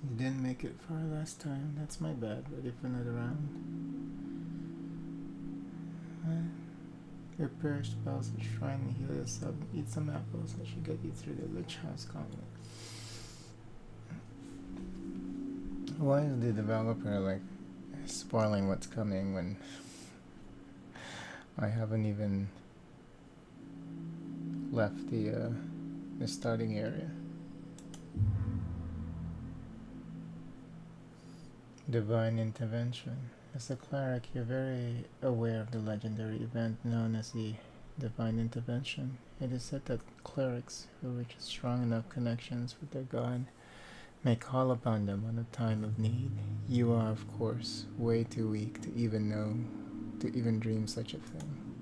You didn't make it far last time. That's my bad. Ready for another round? Your parish spells are trying to heal yourself. Eat some apples. I should get you through the Lich House conflict. Why is the developer like spoiling what's coming when I haven't even left the starting area? Divine intervention. As a cleric, you're very aware of the legendary event known as the divine intervention. It is said that clerics who reach strong enough connections with their god may call upon them on a time of need. You are, of course, way too weak to even dream such a thing.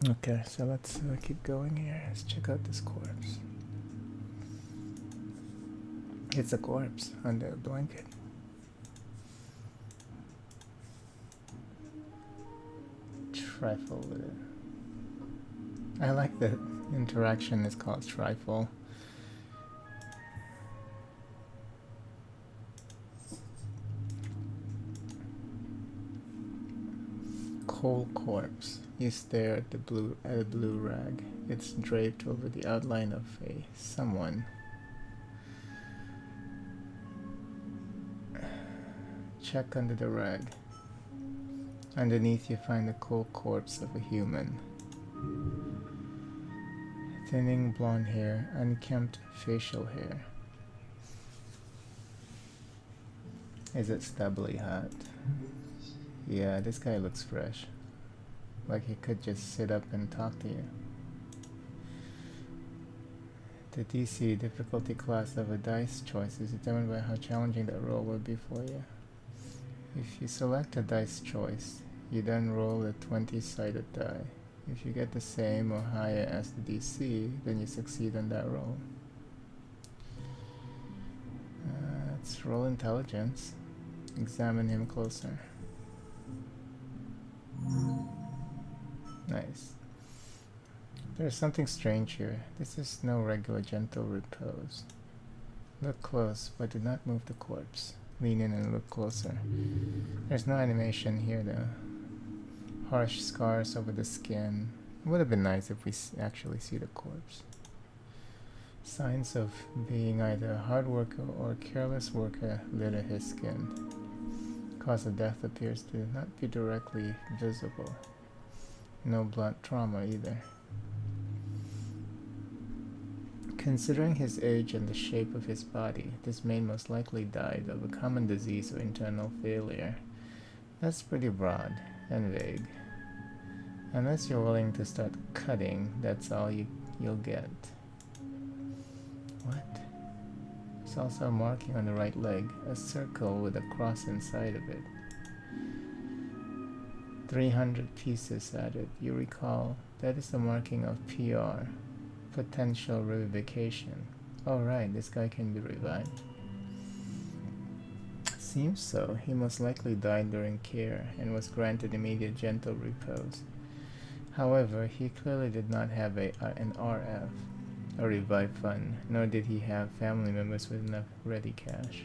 Okay, so let's keep going here. Let's check out this corpse. It's a corpse under a blanket. Trifle with it. I like that interaction is called trifle. Cold corpse. You stare at a blue rag. It's draped over the outline of a someone. Check under the rag. Underneath you find the cold corpse of a human. Thinning blonde hair, unkempt facial hair. Is it stubbly hat? Yeah, this guy looks fresh. Like he could just sit up and talk to you. The DC difficulty class of a dice choice is determined by how challenging that roll will be for you. If you select a dice choice, you then roll a 20-sided die. If you get the same or higher as the DC, then you succeed on that roll. Let's roll intelligence. Examine him closer. Nice. There's something strange here. This is no regular gentle repose. Look close, but do not move the corpse. Lean in and look closer. There's no animation here though. Harsh scars over the skin. It would have been nice if we actually see the corpse. Signs of being either a hard worker or a careless worker litter his skin. Cause of death appears to not be directly visible. No blunt trauma either. Considering his age and the shape of his body, this man most likely died of a common disease or internal failure. That's pretty broad and vague. Unless you're willing to start cutting, that's all you'll get. What? There's also a marking on the right leg, a circle with a cross inside of it. 300 pieces added. You recall, that is the marking of PR. Potential revivification. Alright, this guy can be revived. Seems so. He most likely died during care and was granted immediate gentle repose. However, he clearly did not have an RF, a revive fund, nor did he have family members with enough ready cash.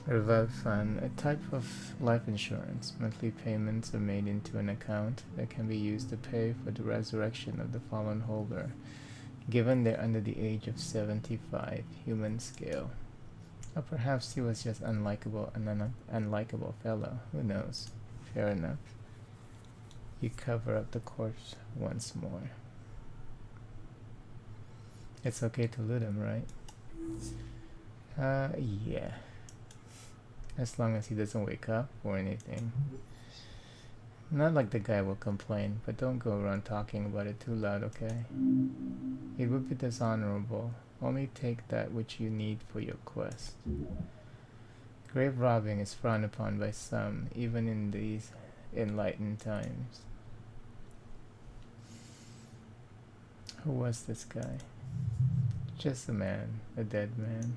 Revive fund, a type of life insurance. Monthly payments are made into an account that can be used to pay for the resurrection of the fallen holder, given they're under the age of 75, human scale. Or perhaps he was just an unlikable fellow, who knows? Fair enough. You cover up the corpse once more. It's okay to loot him, right? Yeah. As long as he doesn't wake up or anything. Not like the guy will complain, but don't go around talking about it too loud, okay? It would be dishonorable. Only take that which you need for your quest. Grave robbing is frowned upon by some, even in these enlightened times. Who was this guy? Just a man, a dead man.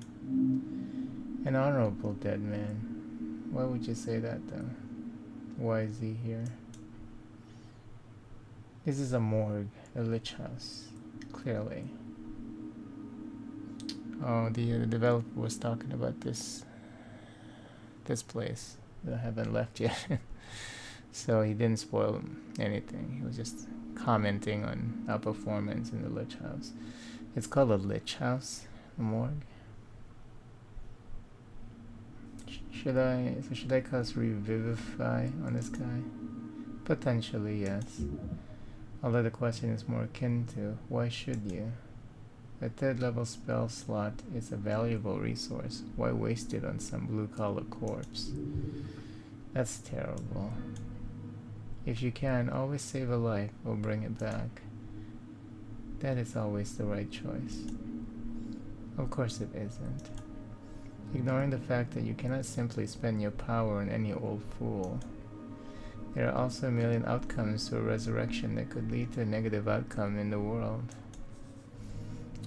An honorable dead man. Why would you say that though? Why is he here? This is a morgue, a lich house, clearly. Oh, the developer was talking about this place that I haven't left yet. So he didn't spoil anything. He was just commenting on our performance in the lich house. It's called a lich house, a morgue. Should I cast Revivify on this guy? Potentially, yes. Although the question is more akin to, why should you? A third level spell slot is a valuable resource. Why waste it on some blue-collar corpse? That's terrible. If you can, always save a life or bring it back. That is always the right choice. Of course it isn't. Ignoring the fact that you cannot simply spend your power on any old fool. There are also a million outcomes to a resurrection that could lead to a negative outcome in the world.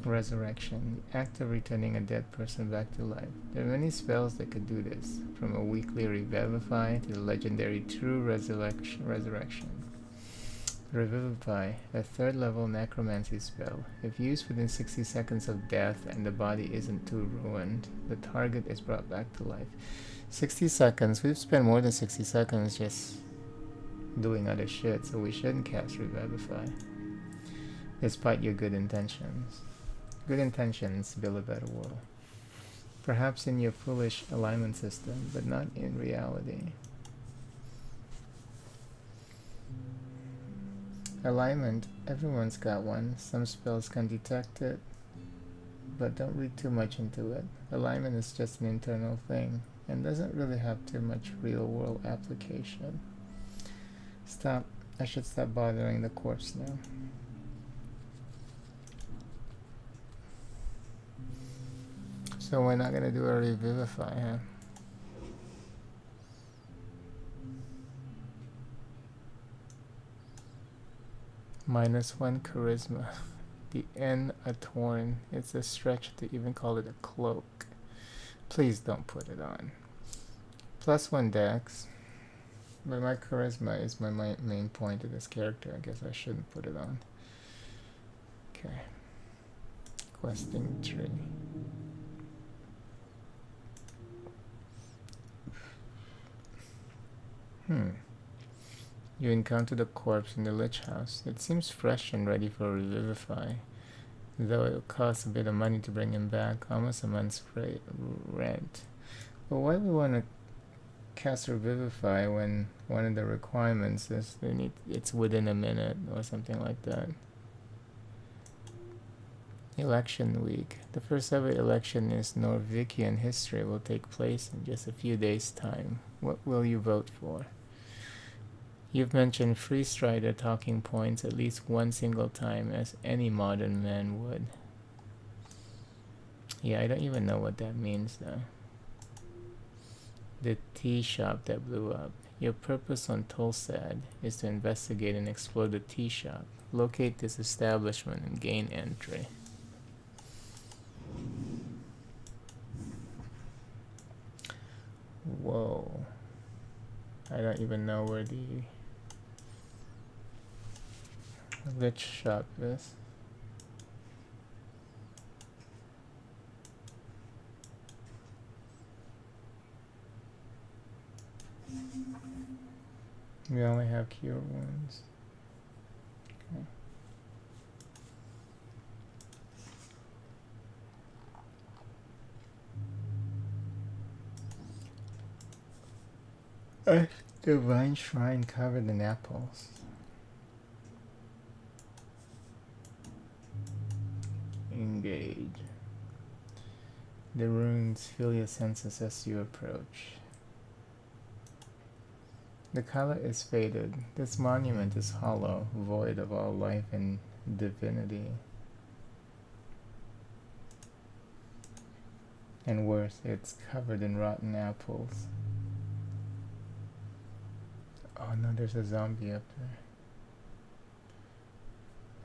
Resurrection, the act of returning a dead person back to life. There are many spells that could do this, from a weekly Revivify to the legendary True Resurrection. Revivify, a third level necromancy spell. If used within 60 seconds of death and the body isn't too ruined, the target is brought back to life. 60 seconds, we've spent more than 60 seconds just doing other shit, so we shouldn't cast Revivify. Despite your good intentions. Good intentions build a better world. Perhaps in your foolish alignment system, but not in reality. Alignment, everyone's got one. Some spells can detect it, but don't read too much into it. Alignment is just an internal thing, and doesn't really have too much real-world application. I should stop bothering the corpse now. So we're not gonna do a Revivify, huh? -1 charisma. The N a Torn. It's a stretch to even call it a cloak. Please don't put it on. +1 dex. But my charisma is my main point of this character. I guess I shouldn't put it on. Okay. Questing tree. You encounter the corpse in the lich house. It seems fresh and ready for Revivify, though it will cost a bit of money to bring him back, almost a month's rent. But why do we want to cast Revivify when one of the requirements is it's within a minute or something like that? Election week. The first ever election in Norvikian history will take place in just a few days' time. What will you vote for? You've mentioned Free Strider talking points at least one single time, as any modern man would. Yeah, I don't even know what that means though. The tea shop that blew up. Your purpose on Tulsad is to investigate and explore the tea shop. Locate this establishment and gain entry. Whoa. I don't even know where the lich shop is. We only have cure wounds. Okay. A divine shrine covered in apples. Engage. The runes fill your senses as you approach. The color is faded. This monument is hollow, void of all life and divinity. And worse, it's covered in rotten apples. Oh no, there's a zombie up there.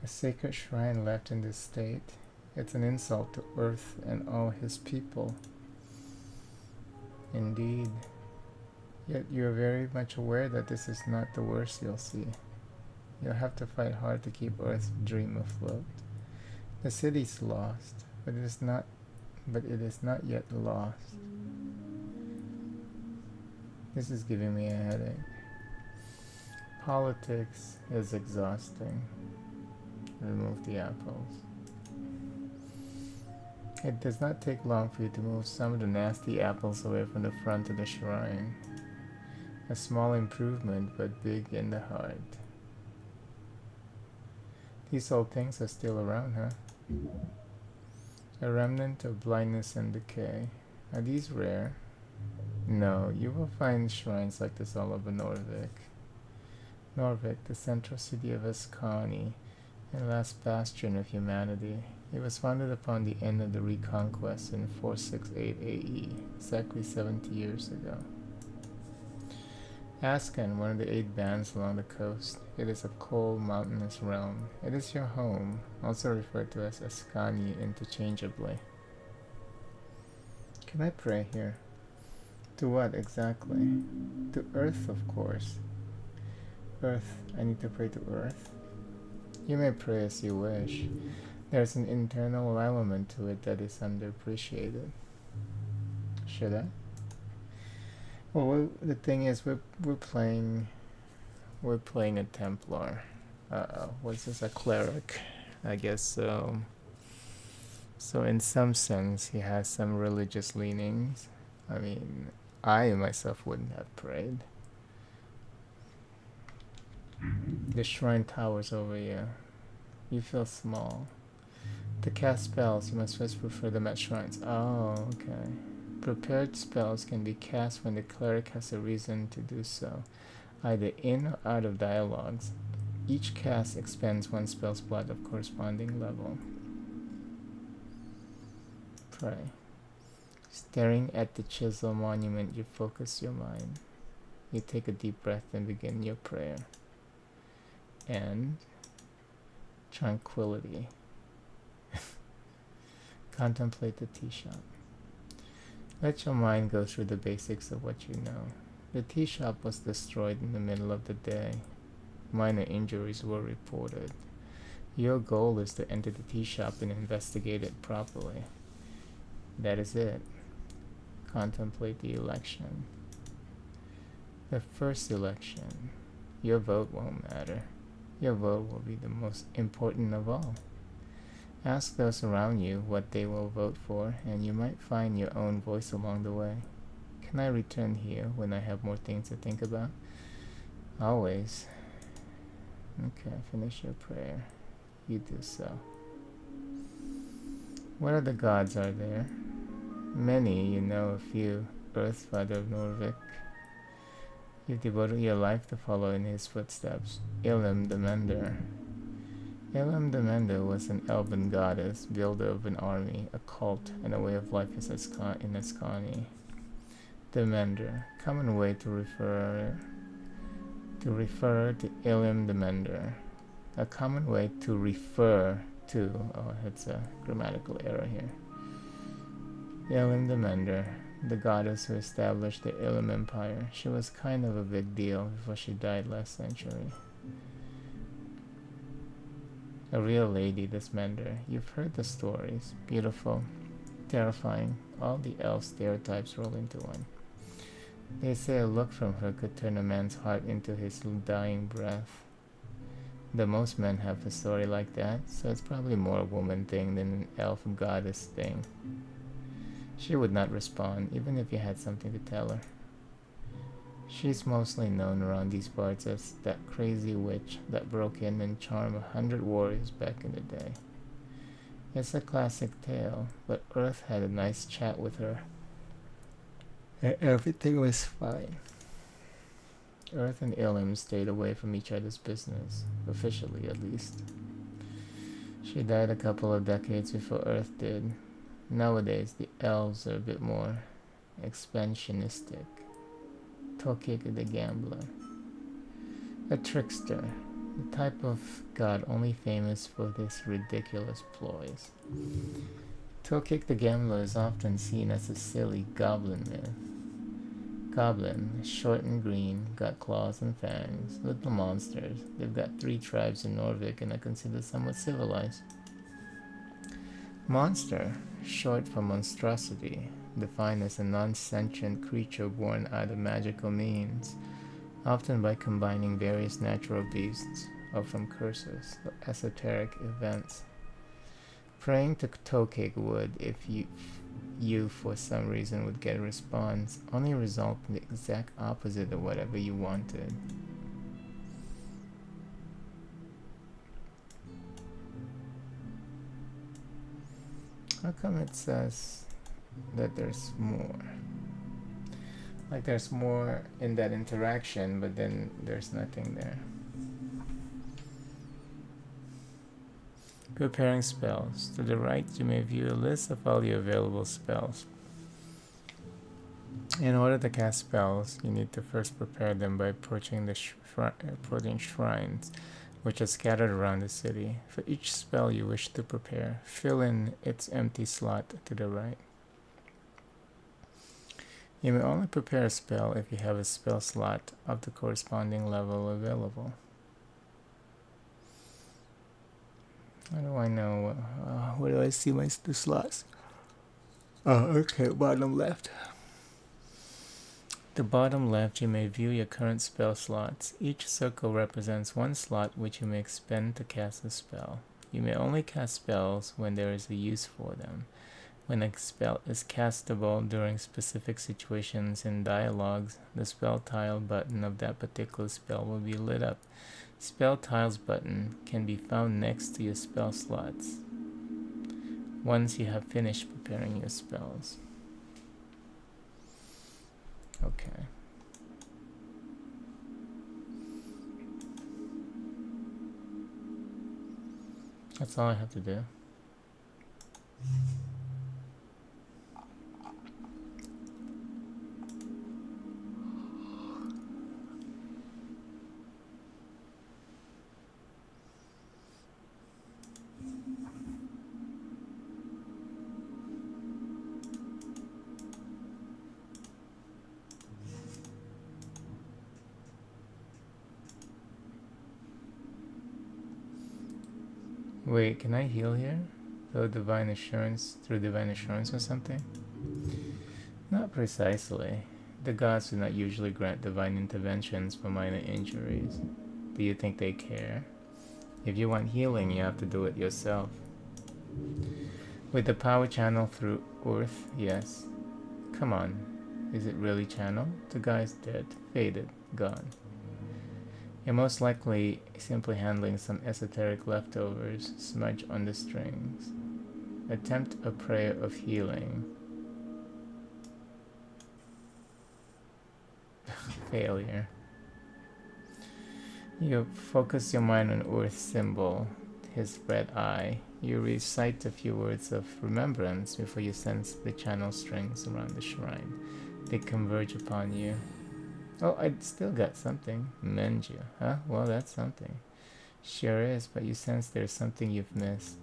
A sacred shrine left in this state. It's an insult to Earth and all his people. Indeed. Yet you are very much aware that this is not the worst you'll see. You'll have to fight hard to keep Earth's dream afloat. The city's lost, but it is not yet lost. This is giving me a headache. Politics is exhausting. Remove the apples. It does not take long for you to move some of the nasty apples away from the front of the shrine. A small improvement, but big in the heart. These old things are still around, huh? A remnant of blindness and decay. Are these rare? No, you will find shrines like this all over Norvik. Norvik, the central city of Ascani, and last bastion of humanity. It was founded upon the end of the Reconquest in 468 AE, exactly 70 years ago. Ascan, one of the 8 bands along the coast. It is a cold, mountainous realm. It is your home, also referred to as Ascani interchangeably. Can I pray here? To what exactly? To Earth, of course. Earth. I need to pray to Earth? You may pray as you wish. There's an internal element to it that is underappreciated. Should I? Well, the thing is, we're playing a Templar. What's this? A cleric, I guess. So in some sense, he has some religious leanings. I mean, I myself wouldn't have prayed. The shrine towers over you. You feel small. To cast spells, you must first prefer them at shrines. Oh, okay. Prepared spells can be cast when the cleric has a reason to do so, either in or out of dialogues. Each cast expends 1 spell slot of corresponding level. Pray. Staring at the chisel monument, you focus your mind. You take a deep breath and begin your prayer. And tranquility. Contemplate the tea shop. Let your mind go through the basics of what you know. The tea shop was destroyed in the middle of the day. Minor injuries were reported. Your goal is to enter the tea shop and investigate it properly. That is it. Contemplate the election. The first election. Your vote won't matter. Your vote will be the most important of all. Ask those around you what they will vote for, and you might find your own voice along the way. Can I return here when I have more things to think about? Always. Okay, finish your prayer. You do so. What other gods are there? Many, you know a few. Earth, Father of Norvik. You've devoted your life to follow in his footsteps. Ilum the Mender. Ilum the Mender was an elven goddess, builder of an army, a cult, and a way of life in Ascani. The Mender, common way to refer to Ilum the Mender. A common way to refer to, oh, it's a grammatical error here. Ilum the Mender, the goddess who established the Ilum Empire. She was kind of a big deal before she died last century. A real lady, this Mender. You've heard the stories. Beautiful, terrifying. All the elf stereotypes roll into one. They say a look from her could turn a man's heart into his dying breath. The most men have a story like that, so it's probably more a woman thing than an elf goddess thing. She would not respond, even if you had something to tell her. She's mostly known around these parts as that crazy witch that broke in and charmed 100 warriors back in the day. It's a classic tale, but Earth had a nice chat with her. And everything was fine. Earth and Ilum stayed away from each other's business, officially at least. She died a couple of decades before Earth did. Nowadays, the elves are a bit more expansionistic. Tokik the Gambler. A trickster, the type of god only famous for his ridiculous ploys. Tokik the Gambler is often seen as a silly goblin myth. Goblin, short and green, got claws and fangs, little monsters. They've got 3 tribes in Norvik and are considered somewhat civilized. Monster, short for monstrosity, defined as a non-sentient creature born out of magical means, often by combining various natural beasts or from curses or esoteric events. Praying to toe cake would, if you for some reason would get a response, only result in the exact opposite of whatever you wanted. How come it says that there's more? Like there's more in that interaction, but then there's nothing there. Preparing spells. To the right, you may view a list of all your available spells. In order to cast spells, you need to first prepare them by approaching shrines, which are scattered around the city. For each spell you wish to prepare, fill in its empty slot to the right. You may only prepare a spell if you have a spell slot of the corresponding level available. How do I know? Where do I see my slots? Oh, okay, bottom left. The bottom left, you may view your current spell slots. Each circle represents 1 slot which you may expend to cast a spell. You may only cast spells when there is a use for them. When a spell is castable during specific situations in dialogues, the spell tile button of that particular spell will be lit up. Spell tiles button can be found next to your spell slots once you have finished preparing your spells. Okay. That's all I have to do. Wait, can I heal here? Through divine assurance or something? Not precisely. The gods do not usually grant divine interventions for minor injuries. Do you think they care? If you want healing, you have to do it yourself. With the power channel through Earth, yes. Come on, is it really channeled? The guy's dead, faded, gone. You're most likely simply handling some esoteric leftovers smudged on the strings. Attempt a prayer of healing. Failure. You focus your mind on Earth's symbol, his red eye. You recite a few words of remembrance before you sense the channel strings around the shrine. They converge upon you. Oh, I still got something. Mend you. Huh? Well, that's something. Sure is, but you sense there's something you've missed.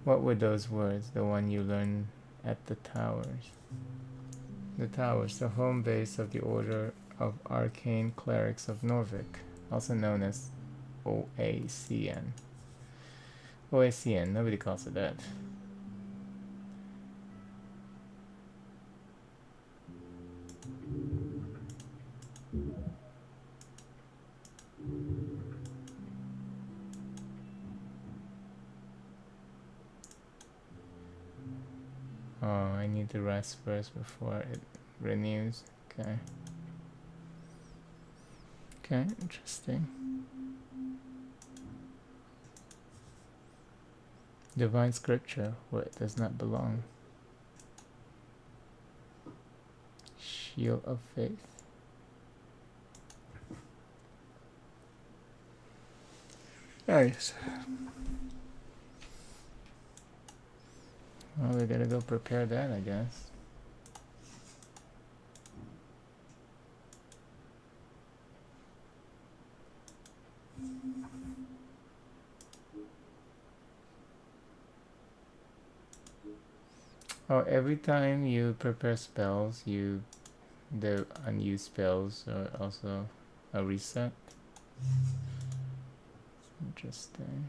What were those words? The one you learned at the towers. The towers, the home base of the Order of Arcane Clerics of Norvik, also known as OACN. OACN, nobody calls it that. Oh, I need to rest first before it renews. Okay. Okay, interesting. Divine scripture where it does not belong. Shield of faith. Nice. Well, we gotta go prepare that, I guess. Oh, every time you prepare spells, you the unused spells are also a reset. Interesting.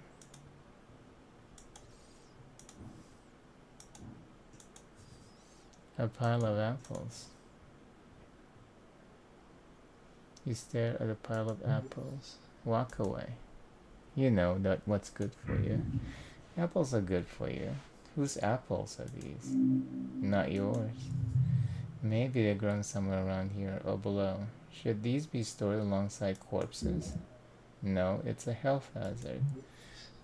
A pile of apples. You stare at a pile of apples. Walk away. You know that what's good for you. Apples are good for you. Whose apples are these? Not yours. Maybe they're grown somewhere around here or below. Should these be stored alongside corpses? No, it's a health hazard.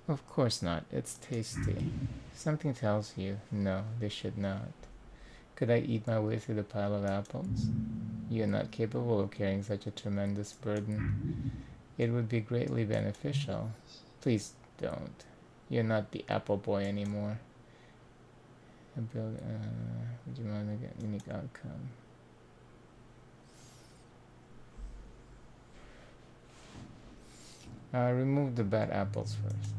Of course not. It's tasty. Something tells you, no, they should not. Could I eat my way through the pile of apples? You are not capable of carrying such a tremendous burden. It would be greatly beneficial. Please don't. You're not the apple boy anymore. Would you mind to get unique outcome? Remove the bad apples first.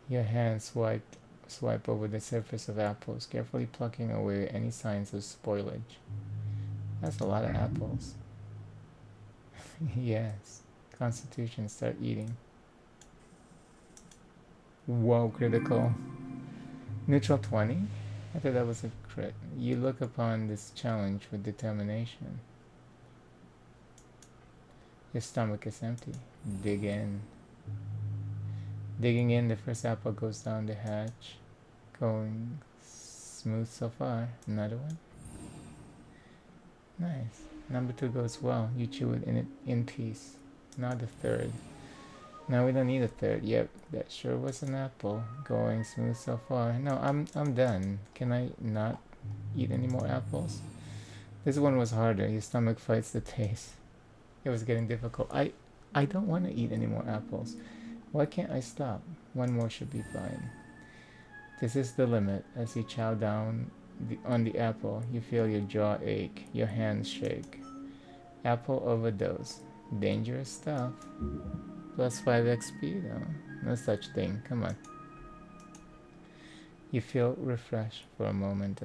Your hand swipe over the surface of apples, carefully plucking away any signs of spoilage. That's a lot of apples. Yes. Constitution, start eating. Whoa, critical. Neutral 20? I thought that was a crit. You look upon this challenge with determination. Your stomach is empty. Dig in. Digging in, the first apple goes down the hatch. Going smooth so far. Another one. Nice. Number 2 goes well. You chew it in peace. Now the third. Now we don't need a third. Yep, that sure was an apple. Going smooth so far. No, I'm done. Can I not eat any more apples? This one was harder. Your stomach fights the taste. It was getting difficult. I don't want to eat any more apples. Why can't I stop? One more should be fine. This is the limit. As you chow down on the apple, you feel your jaw ache, your hands shake. Apple overdose. Dangerous stuff. Plus 5 XP though. No such thing. Come on. You feel refreshed for a moment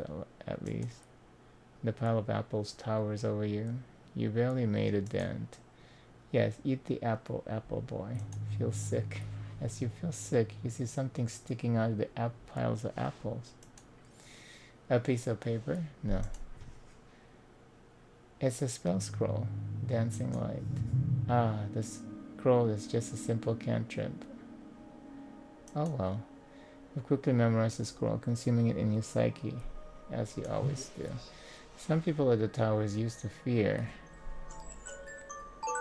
at least. The pile of apples towers over you. You barely made a dent. Yes, eat the apple, apple boy. Feel sick. As you feel sick, you see something sticking out of the piles of apples. A piece of paper? No. It's a spell scroll. Dancing light. Ah, the scroll is just a simple cantrip. Oh well. You quickly memorize the scroll, consuming it in your psyche, as you always do. Some people at the towers used to fear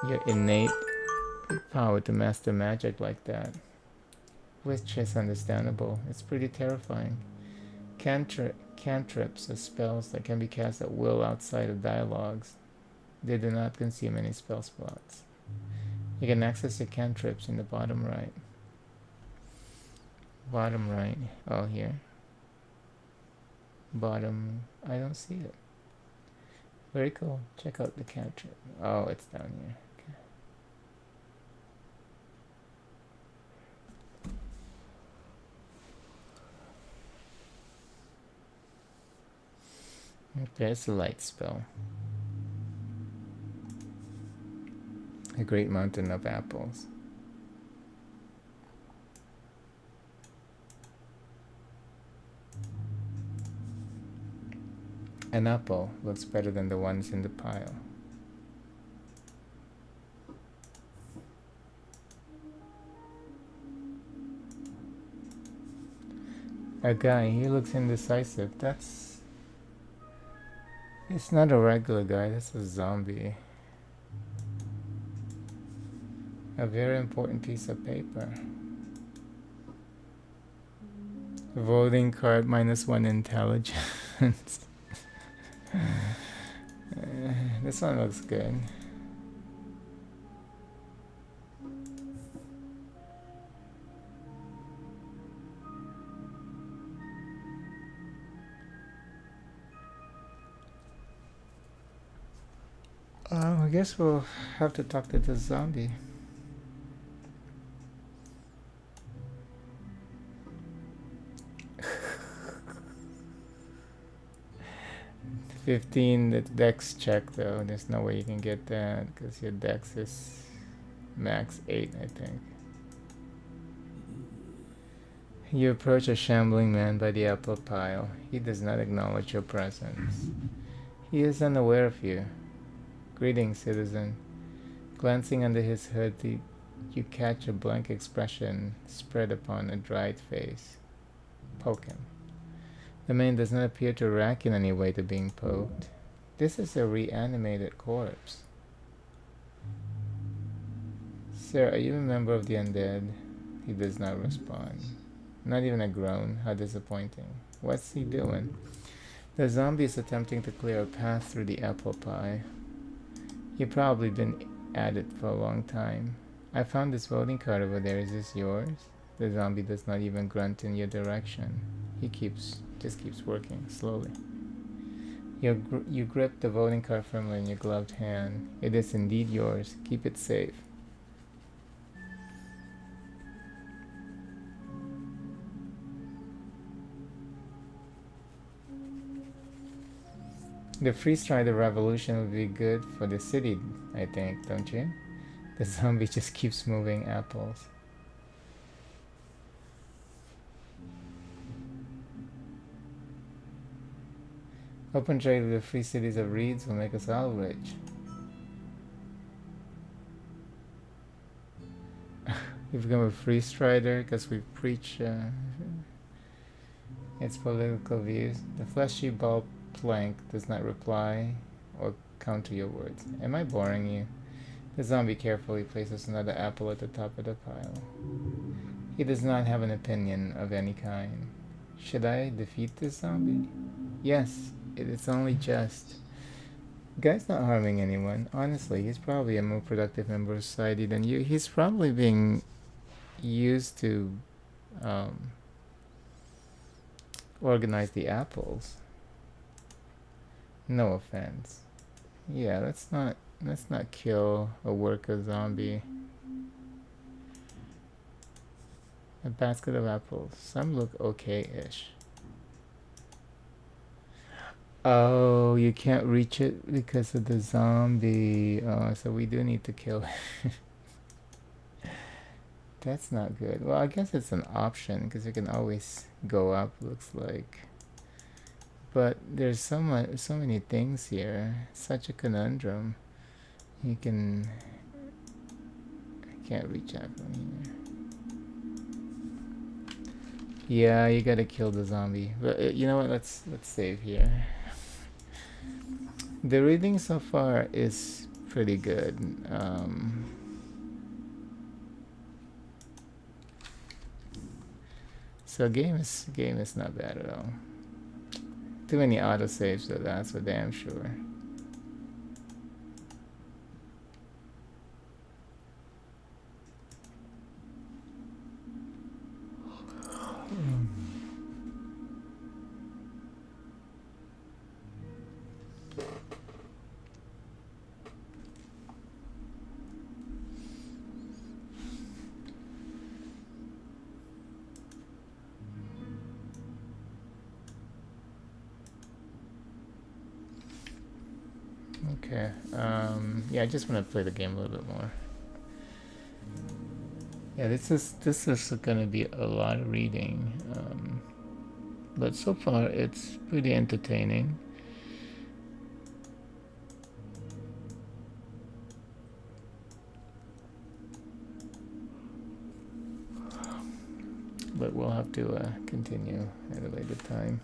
your innate power to master magic like that. Which is understandable. It's pretty terrifying. Cantrips are spells that can be cast at will outside of dialogues. They do not consume any spell slots. You can access your cantrips in the bottom right. Bottom right. Oh, here. Bottom. I don't see it. Very cool. Check out the cantrip. Oh, it's down here. Okay, it's a light spell. A great mountain of apples. An apple looks better than the ones in the pile. A guy, he looks indecisive. It's not a regular guy, that's a zombie. A very important piece of paper. Voting card -1 intelligence. This one looks good. I guess we'll have to talk to the zombie. 15, the dex check though. There's no way you can get that because your dex is max 8, I think. You approach a shambling man by the apple pile. He does not acknowledge your presence. He is unaware of you. Greetings, citizen. Glancing under his hood, you catch a blank expression spread upon a dried face. Poke him. The man does not appear to react in any way to being poked. This is a reanimated corpse. Sir, are you a member of the undead? He does not respond. Not even a groan. How disappointing. What's he doing? The zombie is attempting to clear a path through the apple pie. You've probably been at it for a long time. I found this voting card over there. Is this yours? The zombie does not even grunt in your direction. He just keeps working, slowly. You grip the voting card firmly in your gloved hand. It is indeed yours. Keep it safe. The freeze-strider revolution would be good for the city, I think, don't you? The zombie just keeps moving apples. Open trade with the free cities of reeds will make us all rich. We've become a free strider because we preach its political views. The fleshy ball plank does not reply or counter your words. Am I boring you? The zombie carefully places another apple at the top of the pile. He does not have an opinion of any kind. Should I defeat this zombie? Yes, it is only just. The guy's not harming anyone. Honestly, he's probably a more productive member of society than you. He's probably being used to organize the apples. No offense. Yeah, let's not kill a worker zombie. A basket of apples. Some look okay-ish. Oh, you can't reach it because of the zombie. Oh, so we do need to kill it. That's not good. Well, I guess it's an option because you can always go up, looks like. But there's so many things here. Such a conundrum. I can't reach out from here. Yeah, you gotta kill the zombie. But you know what? Let's save here. The reading so far is pretty good. So game is not bad at all. Too many autosaves, so that's for damn sure. Okay. Yeah, I just want to play the game a little bit more. Yeah, this is gonna be a lot of reading, but so far it's pretty entertaining. But we'll have to continue at a later time.